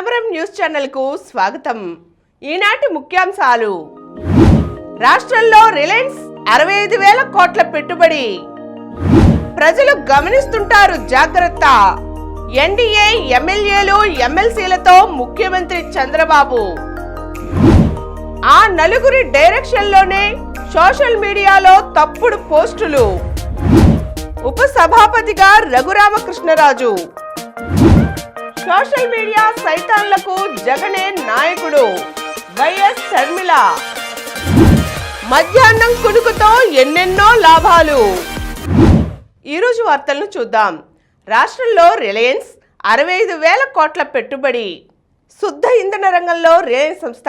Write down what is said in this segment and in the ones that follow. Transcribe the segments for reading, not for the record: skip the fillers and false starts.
సమరం news channel కు స్వాగతం. ఈనాటి ముఖ్యాంశాలు. రాష్ట్రంలో రిలయన్స్ 65,000 కోట్ల పెట్టుబడి. ప్రజలు గమనిస్తుంటారు, జాగ్రత్త. ఎన్డీఏ ఎమ్మెల్యేలు ఎమ్మెల్సీలతో ముఖ్యమంత్రి చంద్రబాబు. ఆ నలుగురి డైరెక్షన్లోనే సోషల్ మీడియాలో తప్పుడు పోస్టులు. ఉప సభాపతిగా రఘురామకృష్ణరాజు. సోషల్ మీడియా సైతాన్లకు జగనే నాయకుడు. వైఎస్ షర్మిల. మధ్యాహ్నం కునుకుతో ఎన్నెన్నో లాభాలు. ఈరోజు వార్తలను చూద్దాం. రాష్ట్రంలో రిలయన్స్ 65,000 కోట్ల పెట్టుబడి. శుద్ధ ఇంధన రంగంలో రిలయన్స్ సంస్థ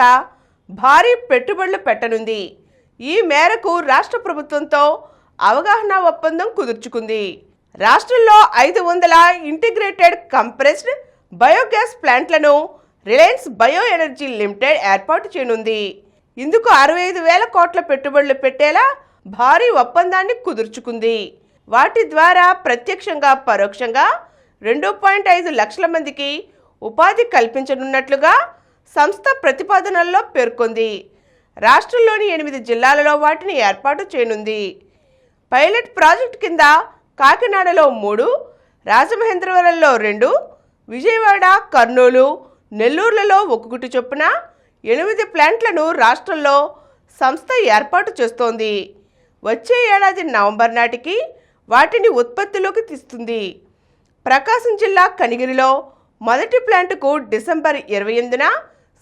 భారీ పెట్టుబడులు పెట్టనుంది. ఈ మేరకు రాష్ట్ర ప్రభుత్వంతో అవగాహన ఒప్పందం కుదుర్చుకుంది. రాష్ట్రంలో 500 ఇంటిగ్రేటెడ్ కంప్రెస్డ్ బయోగ్యాస్ ప్లాంట్లను రిలయన్స్ బయో ఎనర్జీ లిమిటెడ్ ఏర్పాటు చేయనుంది. ఇందుకు 65,000 కోట్ల పెట్టుబడులు పెట్టేలా భారీ ఒప్పందాన్ని కుదుర్చుకుంది. వాటి ద్వారా ప్రత్యక్షంగా పరోక్షంగా 2.5 లక్షల మందికి ఉపాధి కల్పించనున్నట్లుగా సంస్థ ప్రతిపాదనల్లో పేర్కొంది. రాష్ట్రంలోని 8 జిల్లాలలో వాటిని ఏర్పాటు చేయనుంది. పైలట్ ప్రాజెక్టు కింద కాకినాడలో 3, రాజమహేంద్రవరంలో 2, విజయవాడ, కర్నూలు, నెల్లూరులలో 1 చొప్పున 8 ప్లాంట్లను రాష్ట్రంలో సంస్థ ఏర్పాటు చేస్తోంది. వచ్చే ఏడాది నవంబర్ నాటికి వాటిని ఉత్పత్తిలోకి తీస్తుంది. ప్రకాశం జిల్లా కనిగిరిలో మొదటి ప్లాంటుకు డిసెంబర్ 28న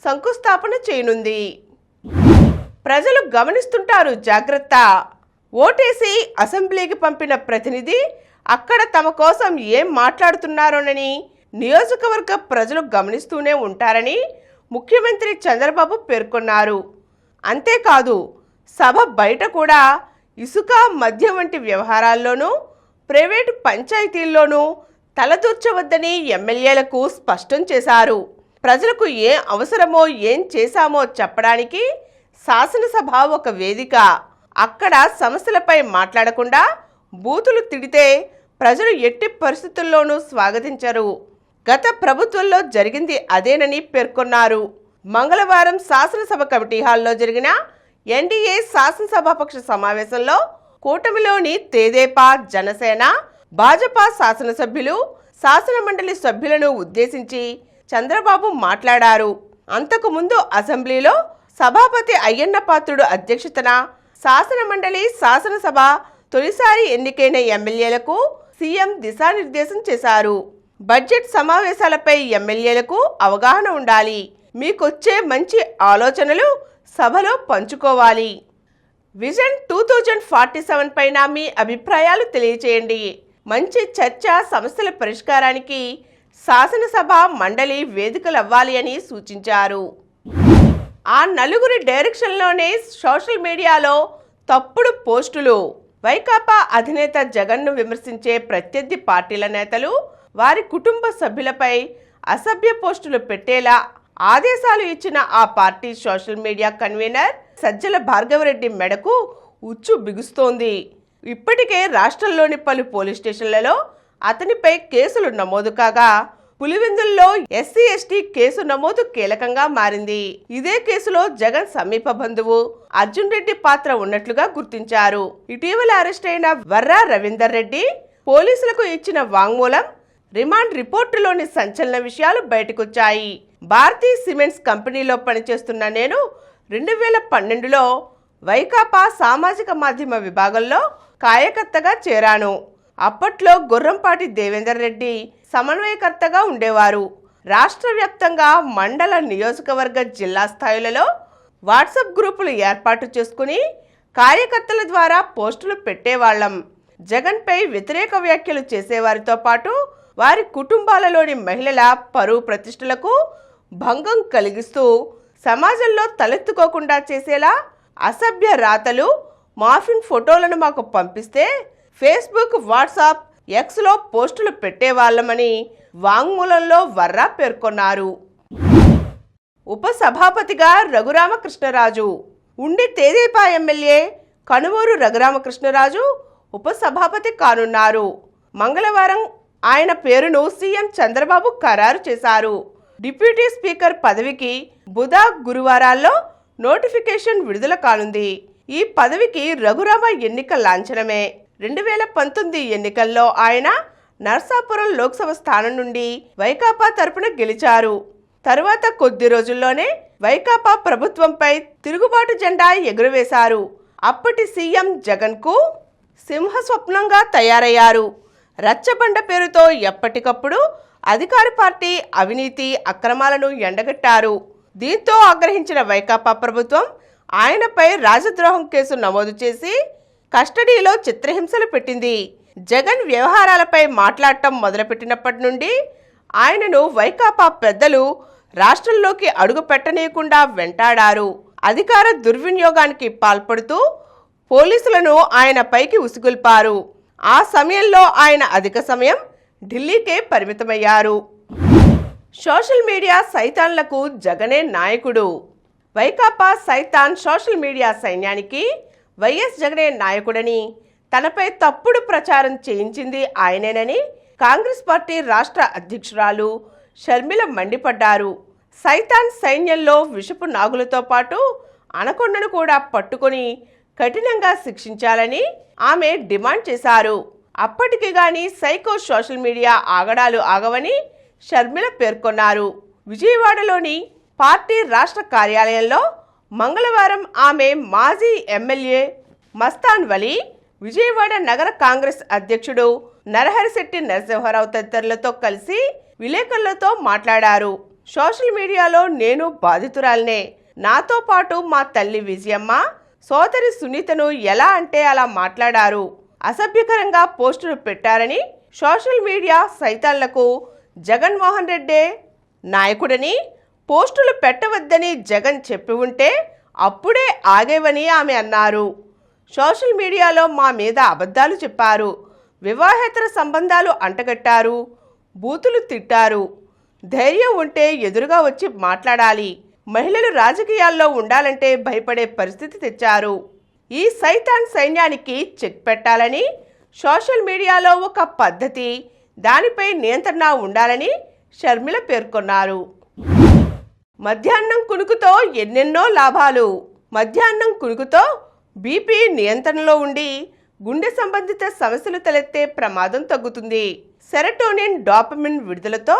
శంకుస్థాపన చేయనుంది. ప్రజలు గమనిస్తుంటారు, జాగ్రత్త. ఓటేసి అసెంబ్లీకి పంపిన ప్రతినిధి అక్కడ తమ కోసం ఏం మాట్లాడుతున్నారోనని నియోజకవర్గ ప్రజలు గమనిస్తూనే ఉంటారని ముఖ్యమంత్రి చంద్రబాబు పేర్కొన్నారు. అంతేకాదు, సభ బయట కూడా ఇసుక, మద్యం వంటి వ్యవహారాల్లోనూ ప్రైవేటు పంచాయతీల్లోనూ తలదూర్చవద్దని ఎమ్మెల్యేలకు స్పష్టం చేశారు. ప్రజలకు ఏం అవసరమో ఏం చేశామో చెప్పడానికి శాసనసభ ఒక వేదిక. అక్కడ సమస్యలపై మాట్లాడకుండా బూతులు తిడితే ప్రజలు ఎట్టి పరిస్థితుల్లోనూ స్వాగతించరు. గత ప్రభుత్వంలో జరిగింది అదేనని పేర్కొన్నారు. మంగళవారం శాసనసభ కమిటీ హాల్లో జరిగిన ఎన్డీఏ శాసనసభాపక్ష సమావేశంలో కూటమిలోని తెదేపా, జనసేన, భాజపా శాసనసభ్యులు, శాసనమండలి సభ్యులను ఉద్దేశించి చంద్రబాబు మాట్లాడారు. అంతకుముందు అసెంబ్లీలో సభాపతి అయ్యన్న పాత్రుడు అధ్యక్షతన శాసనమండలి, శాసనసభ తొలిసారి ఎన్నికైన ఎమ్మెల్యేలకు సీఎం దిశానిర్దేశం చేశారు. బడ్జెట్ సమావేశాలపై ఎమ్మెల్యేలకు అవగాహన ఉండాలి. మీకొచ్చే మంచి ఆలోచనలు సభలో పంచుకోవాలి. విజన్ 2047 పైన మీ అభిప్రాయాలు తెలియచేయండి. మంచి చర్చ, సమస్యల పరిష్కారానికి శాసనసభ, మండలి వేదికలవ్వాలి అని సూచించారు. ఆ నలుగురి డైరెక్షన్లోనే సోషల్ మీడియాలో తప్పుడు పోస్టులు. వైకాపా అధినేత జగన్ను విమర్శించే ప్రత్యర్థి పార్టీల నేతలు వారి కుటుంబ సభ్యులపై అసభ్య పోస్టులు పెట్టేలా ఆదేశాలు ఇచ్చిన ఆ party social media convener Sajjala Bhargav Reddy మెడకు ఉచ్చు బిగుస్తోంది. ఇప్పటికే రాష్ట్రంలోని పలు పోలీస్ స్టేషన్లలో అతనిపై కేసులు నమోదు కాగా పులివెందుల్లో ఎస్సీ ఎస్టీ కేసు నమోదు కీలకంగా మారింది. ఇదే కేసులో జగన్ సమీప బంధువు అర్జున్ రెడ్డి పాత్ర ఉన్నట్లుగా గుర్తించారు. ఇటీవల అరెస్ట్ అయిన వర్రా రవీందర్ రెడ్డి పోలీసులకు ఇచ్చిన వాంగ్మూలం, రిమాండ్ రిపోర్టులోని సంచలన విషయాలు బయటకొచ్చాయి. భారతీ సిమెంట్స్ కంపెనీలో పనిచేస్తున్న నేను 2012లో వైకాపా సామాజిక మాధ్యమ విభాగంలో కార్యకర్తగా చేరాను. అప్పట్లో గుర్రంపాటి దేవేందర్ రెడ్డి సమన్వయకర్తగా ఉండేవారు. రాష్ట్ర వ్యాప్తంగా మండల, నియోజకవర్గ, జిల్లా స్థాయిలలో వాట్సాప్ గ్రూపులు ఏర్పాటు చేసుకుని కార్యకర్తల ద్వారా పోస్టులు పెట్టేవాళ్లం. జగన్పై వ్యతిరేక వ్యాఖ్యలు చేసేవారితో పాటు వారి కుటుంబాలలోని మహిళల పరువు ప్రతిష్టలకు భంగం కలిగిస్తూ సమాజంలో తలెత్తుకోకుండా చేసేలా అసభ్య రాతలు, మార్ఫింగ్ ఫోటోలను మాకు పంపిస్తే ఫేస్బుక్, వాట్సాప్, ఎక్స్లో పోస్టులు పెట్టేవాళ్లమని వాంగ్మూలంలో వర్రా పేర్కొన్నారు. ఉప సభాపతిగా రఘురామకృష్ణరాజు. ఉండి తెదేపా ఎమ్మెల్యే కనుమూరు రఘురామకృష్ణరాజు ఉప సభాపతి కానున్నారు. మంగళవారం ఆయన పేరును సీఎం చంద్రబాబు ఖరారు చేశారు. డిప్యూటీ స్పీకర్ పదవికి బుధ గురువారాల్లో నోటిఫికేషన్ విడుదల కానుంది. ఈ పదవికి రఘురామ ఎన్నిక లాంఛనమే. 2019 ఎన్నికల్లో ఆయన నర్సాపురం లోక్సభ స్థానం నుండి వైకాపా తరపున గెలిచారు. తరువాత కొద్ది రోజుల్లోనే వైకాపా ప్రభుత్వంపై తిరుగుబాటు జెండా ఎగురవేశారు. అప్పటి సీఎం జగన్కు సింహస్వప్నంగా తయారయ్యారు. రచ్చబండ పేరుతో ఎప్పటికప్పుడు అధికార పార్టీ అవినీతి అక్రమాలను ఎండగట్టారు. దీంతో ఆగ్రహించిన వైకాపా ప్రభుత్వం ఆయనపై రాజద్రోహం కేసు నమోదు చేసి కస్టడీలో చిత్రహింసలు పెట్టింది. జగన్ వ్యవహారాలపై మాట్లాడటం మొదలుపెట్టినప్పటి నుండి ఆయనను వైకాపా పెద్దలు రాష్ట్రంలోకి అడుగు పెట్టనీయకుండా వెంటాడారు. అధికార దుర్వినియోగానికి పాల్పడుతూ పోలీసులను ఆయన పైకి ఉసిగొల్పారు. ఆ సమయంలో ఆయన అధిక సమయం ఢిల్లీకే పరిమితమయ్యారు. సోషల్ మీడియా సైతాన్లకు జగనే నాయకుడు. వైకాపా సైతాన్ సోషల్ మీడియా సైన్యానికి వైఎస్ జగనే నాయకుడని, తనపై తప్పుడు ప్రచారం చేయించింది ఆయనేనని కాంగ్రెస్ పార్టీ రాష్ట్ర అధ్యక్షురాలు షర్మిల మండిపడ్డారు. సైతాన్ సైన్యంలో విషపు నాగులతో పాటు అనకొండను కూడా పట్టుకొని కఠినంగా శిక్షించాలని ఆమె డిమాండ్ చేశారు. అప్పటికి గాని సైకో సోషల్ మీడియా ఆగడాలు ఆగవని షర్మిల పేర్కొన్నారు. విజయవాడలోని పార్టీ రాష్ట్ర కార్యాలయంలో మంగళవారం ఆమె మాజీ ఎమ్మెల్యే మస్తాన్ వలి, విజయవాడ నగర కాంగ్రెస్ అధ్యక్షుడు నరహరిశెట్టి నరసింహారావు తదితరులతో కలిసి విలేకరులతో మాట్లాడారు. సోషల్ మీడియాలో నేను బాధితురాలనే. నాతో పాటు మా తల్లి విజయమ్మ, సోదరి సునీతను ఎలా అంటే అలా మాట్లాడారు. అసభ్యకరంగా పోస్టులు పెట్టారని, సోషల్ మీడియా సైతాన్లకు జగన్మోహన్ రెడ్డే నాయకుడని, పోస్టులు పెట్టవద్దని జగన్ చెప్పి ఉంటే అప్పుడే ఆగేవని ఆమె అన్నారు. సోషల్ మీడియాలో మా మీద అబద్ధాలు చెప్పారు, వివాహేతర సంబంధాలు అంటగట్టారు, బూతులు తిట్టారు. ధైర్యం ఉంటే ఎదురుగా వచ్చి మాట్లాడాలి. మహిళలు రాజకీయాల్లో ఉండాలంటే భయపడే పరిస్థితి తెచ్చారు. ఈ సైతాన్ సైన్యానికి చెక్ పెట్టాలని, సోషల్ మీడియాలో ఒక పద్ధతి, దానిపై నియంత్రణ ఉండాలని షర్మిల పేర్కొన్నారు. మధ్యాహ్నం కునుకుతో ఎన్నెన్నో లాభాలు. మధ్యాహ్నం కునుకుతో బీపీ నియంత్రణలో ఉండి గుండె సంబంధిత సమస్యలు తలెత్తే ప్రమాదం తగ్గుతుంది. సెరటోనిన్, డోపమిన్ విడుదలతో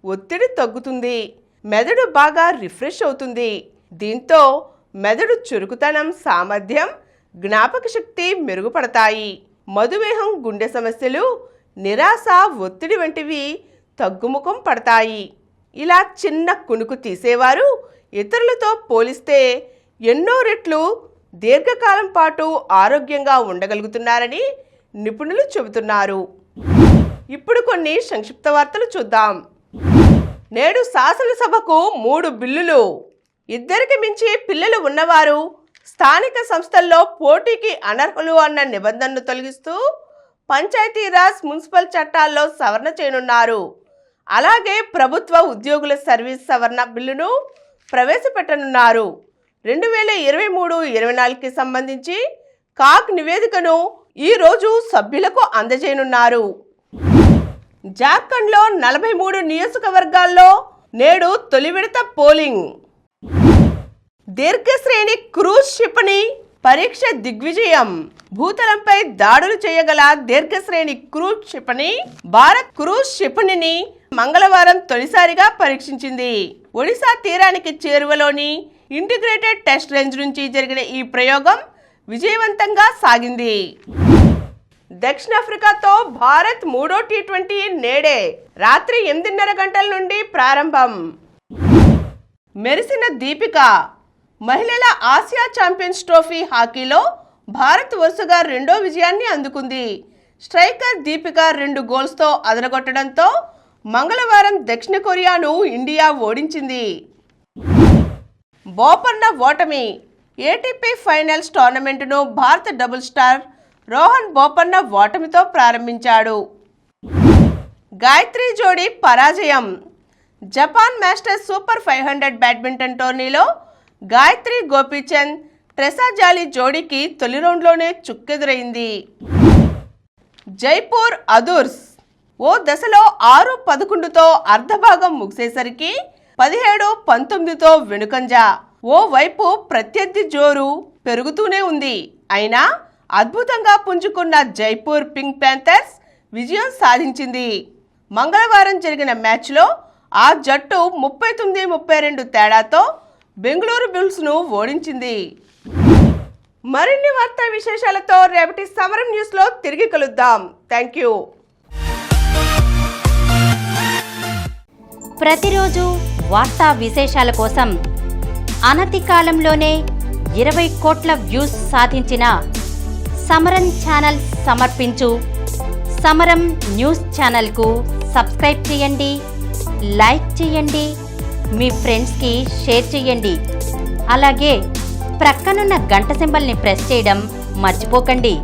ఒత్తిడి తగ్గుతుంది. మెదడు బాగా రిఫ్రెష్ అవుతుంది. దీంతో మెదడు చురుకుతనం, సామర్థ్యం, జ్ఞాపక శక్తి మెరుగుపడతాయి. మధుమేహం, గుండె సమస్యలు, నిరాశ, ఒత్తిడి వంటివి తగ్గుముఖం పడతాయి. ఇలా చిన్న కునుకు తీసేవారు ఇతరులతో పోలిస్తే ఎన్నో రెట్లు దీర్ఘకాలం పాటు ఆరోగ్యంగా ఉండగలుగుతున్నారని నిపుణులు చెబుతున్నారు. ఇప్పుడు కొన్ని సంక్షిప్త వార్తలు చూద్దాం. నేడు శాసనసభకు 3 బిల్లులు. 2కి మించి పిల్లలు ఉన్నవారు స్థానిక సంస్థల్లో పోటీకి అనర్హులు అన్న నిబంధనను తొలగిస్తూ పంచాయతీరాజ్, మున్సిపల్ చట్టాల్లో సవరణ చేయనున్నారు. అలాగే ప్రభుత్వ ఉద్యోగుల సర్వీస్ సవరణ బిల్లును ప్రవేశపెట్టనున్నారు. 2023-24కి సంబంధించి కాగ్ నివేదికను ఈరోజు సభ్యులకు అందజేయనున్నారు. జార్ఖండ్లో 43 నియోజకవర్గాల్లో నేడు తొలి విడత పోలింగ్. దీర్ఘశ్రేణి క్రూజ్ క్షిపణి పరీక్ష దిగ్విజయం. భూతలంపై దాడులు చేయగల దీర్ఘశ్రేణి క్రూజ్ క్షిపణి భారత్ క్రూజ్ క్షిపణిని మంగళవారం తొలిసారిగా పరీక్షించింది. ఒడిశా తీరానికి చేరువలోని ఇంటిగ్రేటెడ్ టెస్ట్ రేంజ్ నుంచి జరిగిన ఈ ప్రయోగం విజయవంతంగా సాగింది. దక్షిణాఫ్రికాతో భారత్ 3వ టీ20 నేడే రాత్రి 8:30 గంటల నుండి ప్రారంభం. మెరిసిన దీపిక. మహిళల ఆసియా ఛాంపియన్స్ ట్రోఫీ హాకీలో భారత్ వరుసగా 2వ విజయాన్ని అందుకుంది. స్ట్రైకర్ దీపిక 2 గోల్స్తో అదరగొట్టడంతో మంగళవారం దక్షిణ కొరియాను ఇండియా ఓడించింది. బోపన్న ఓటమి. ఏటీపీ ఫైనల్స్ టోర్నమెంటును భారత డబుల్ స్టార్ రోహన్ బోపన్న ఓటమితో ప్రారంభించాడు. గాయత్రి జోడీ పరాజయం. జపాన్ మాస్టర్స్ సూపర్ 500 బ్యాడ్మింటన్ టోర్నీలో గాయత్రి గోపీచంద్, ట్రెసా జాలీ జోడీకి తొలి రౌండ్లోనే చుక్కెదురైంది. జైపూర్ అదుర్స్. ఓ దశలో 6-11తో అర్ధభాగం ముగిసేసరికి 17-19తో వెనుకంజ. ఓవైపు ప్రత్యర్థి జోరు పెరుగుతూనే ఉంది. అయినా అద్భుతంగా పుంజుకున్న జైపూర్ పింక్ ప్యాంథర్స్ విజయం సాధించింది. మంగళవారం జరిగిన మ్యాచ్లో ఆ జట్టు 39-32 తేడాతో బెంగళూరు బుల్స్ను ఓడించింది. మరిన్ని వార్తా విశేషాలతో రేపటి సమరం న్యూస్లో తిరిగి కలుద్దాం. Thank you. ప్రతిరోజు వార్తా విశేషాల కోసం అనతి కాలంలోనే 20 కోట్ల వ్యూస్ సాధించిన సమరం ఛానల్ సమర్పించు సమరం న్యూస్ ఛానల్కు సబ్స్క్రైబ్ చేయండి, లైక్ చేయండి, మీ ఫ్రెండ్స్కి షేర్ చేయండి. అలాగే ప్రక్కనున్న గంట సింబల్ని ప్రెస్ చేయడం మర్చిపోకండి.